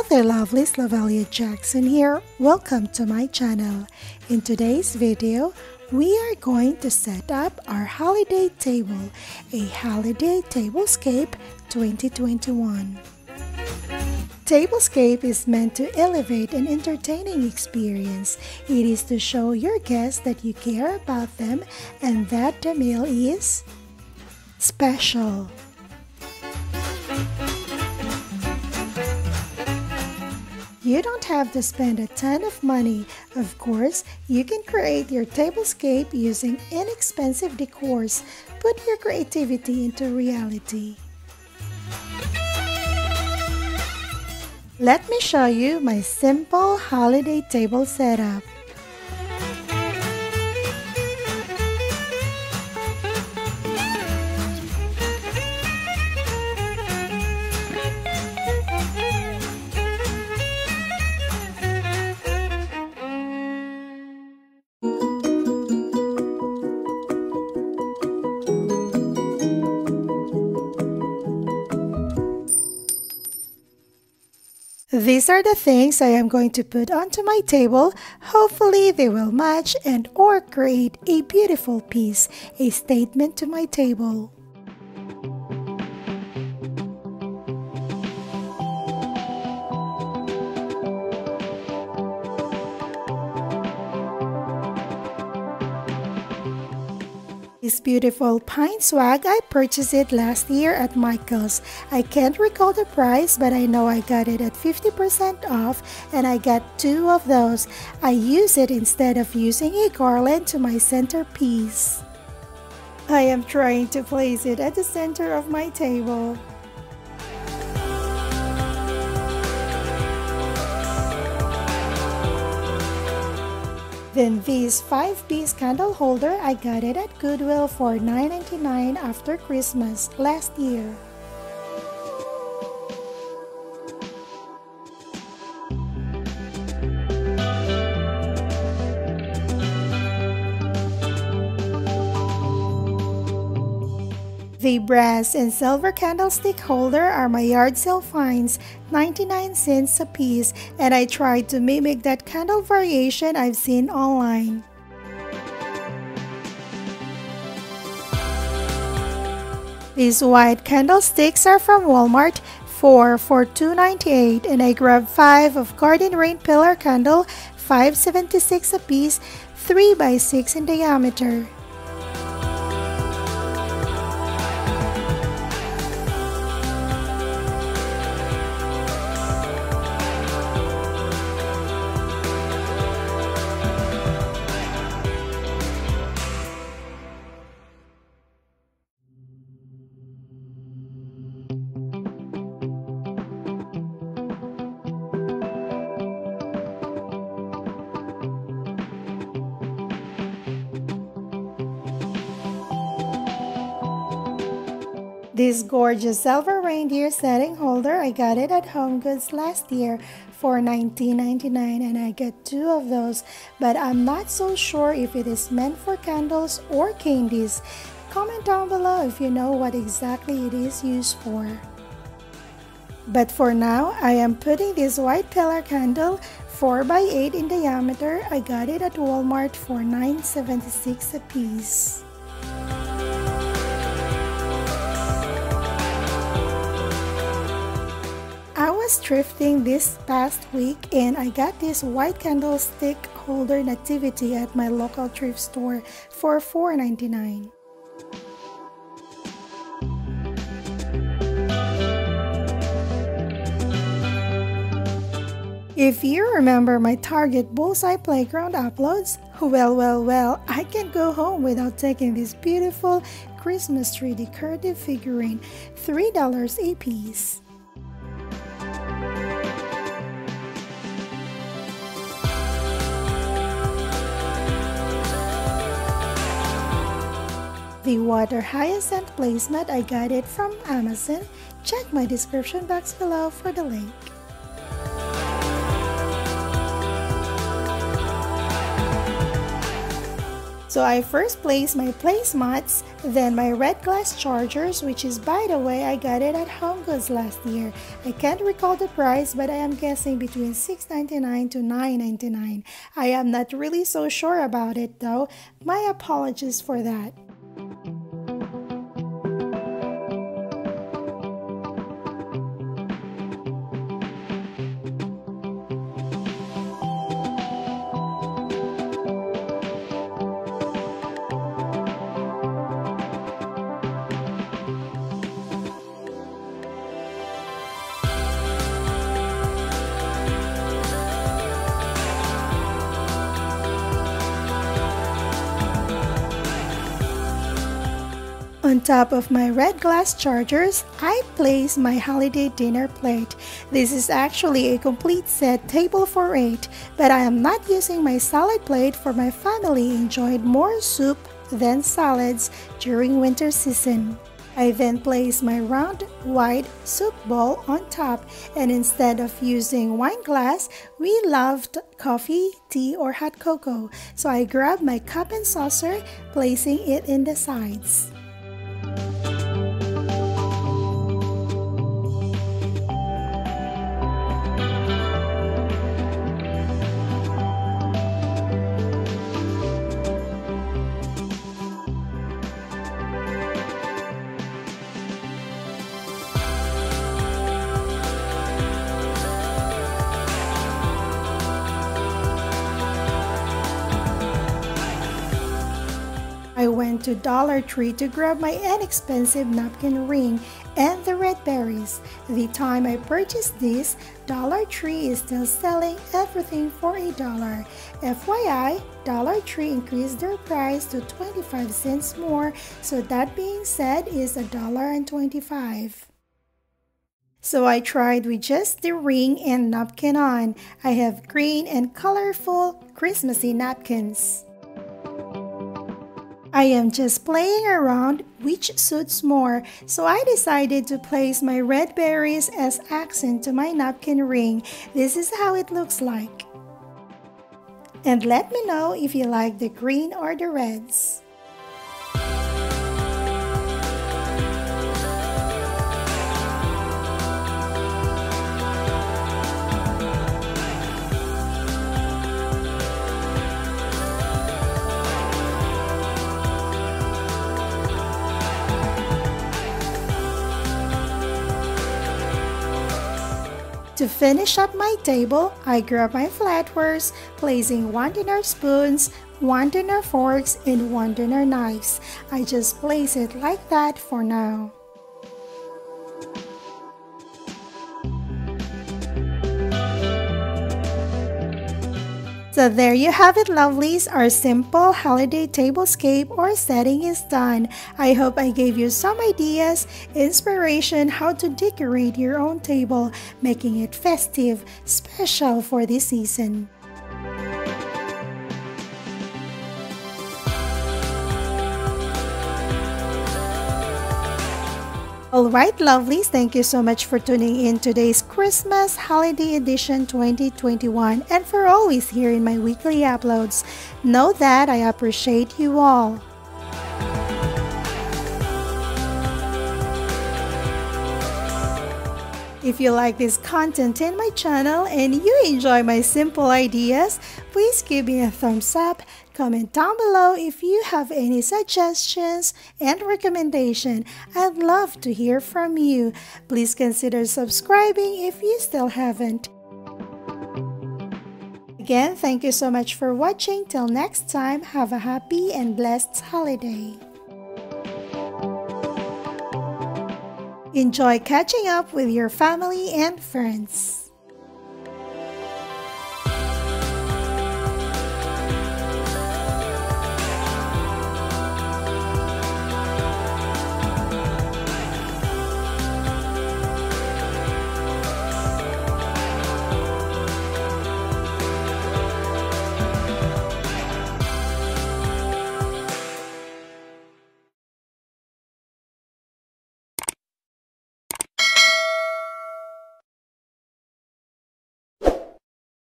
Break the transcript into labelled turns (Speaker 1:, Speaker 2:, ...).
Speaker 1: there lovelies, Lovelia Jackson here. Welcome to my channel. In today's video, we are going to set up our holiday table, a holiday tablescape 2021. Tablescape is meant to elevate an entertaining experience. It is to show your guests that you care about them and that the meal is special. You don't have to spend a ton of money. Of course, you can create your tablescape using inexpensive decors. Put your creativity into reality. Let me show you my simple holiday table setup. These are the things I am going to put onto my table. Hopefully they will match and or create a beautiful piece, a statement to my table. This beautiful pine swag, I purchased it last year at Michael's. I can't recall the price, but I know I got it at 50% off and I got 2 of those. I use it instead of using a garland to my centerpiece. I am trying to place it at the center of my table. Then this 5-piece candle holder, I got it at Goodwill for $9.99 after Christmas last year. The brass and silver candlestick holder are my yard sale finds, 99 cents a piece, and I tried to mimic that candle variation I've seen online. These white candlesticks are from Walmart, 4 for $2.98, and I grabbed 5 of garden rain pillar candle, $5.76 a piece, 3 by 6 in diameter. This gorgeous silver reindeer setting holder, I got it at HomeGoods last year for $19.99 and I get 2 of those, but I'm not so sure if it is meant for candles or candies. Comment down below if you know what exactly it is used for. But for now, I am putting this white pillar candle 4 by 8 in diameter. I got it at Walmart for $9.76 a piece. I was thrifting this past week and I got this white candlestick holder nativity at my local thrift store for $4.99. If you remember my Target Bullseye Playground uploads, well, I can't go home without taking this beautiful Christmas tree decorative figurine, $3 a piece. The water hyacinth placemat, I got it from Amazon. Check my description box below for the link. So I first placed my placemats, then my red glass chargers, which is, by the way, I got it at HomeGoods last year. I can't recall the price, but I am guessing between $6.99 to $9.99. I am not really so sure about it though. My apologies for that. On top of my red glass chargers, I place my holiday dinner plate. This is actually a complete set table for 8, but I am not using my salad plate for my family enjoyed more soup than salads during winter season. I then place my round white soup bowl on top, and instead of using wine glass, we loved coffee, tea, or hot cocoa. So I grabbed my cup and saucer, placing it in the sides. I went to Dollar Tree to grab my inexpensive napkin ring and the red berries. The time I purchased this, Dollar Tree is still selling everything for $1. FYI, Dollar Tree increased their price to 25 cents more, so that being said is $1.25. So I tried with just the ring and napkin on. I have green and colorful Christmassy napkins. I am just playing around which suits more, so I decided to place my red berries as accent to my napkin ring. This is how it looks like. And let me know if you like the green or the reds. To finish up my table, I grab my flatwares, placing 1 dinner spoons, 1 dinner forks, and 1 dinner knives. I just place it like that for now. So there you have it, lovelies. Our simple holiday tablescape or setting is done. I hope I gave you some ideas, inspiration how to decorate your own table, making it festive, special for this season. Alright, lovelies, thank you so much for tuning in today's Christmas Holiday Edition 2021 and for always hearing my weekly uploads. Know that I appreciate you all. If you like this content in my channel and you enjoy my simple ideas, please give me a thumbs up, comment down below if you have any suggestions and recommendation. I'd love to hear from you. Please consider subscribing if you still haven't. Again, thank you so much for watching. Till next time, have a happy and blessed holiday. Enjoy catching up with your family and friends.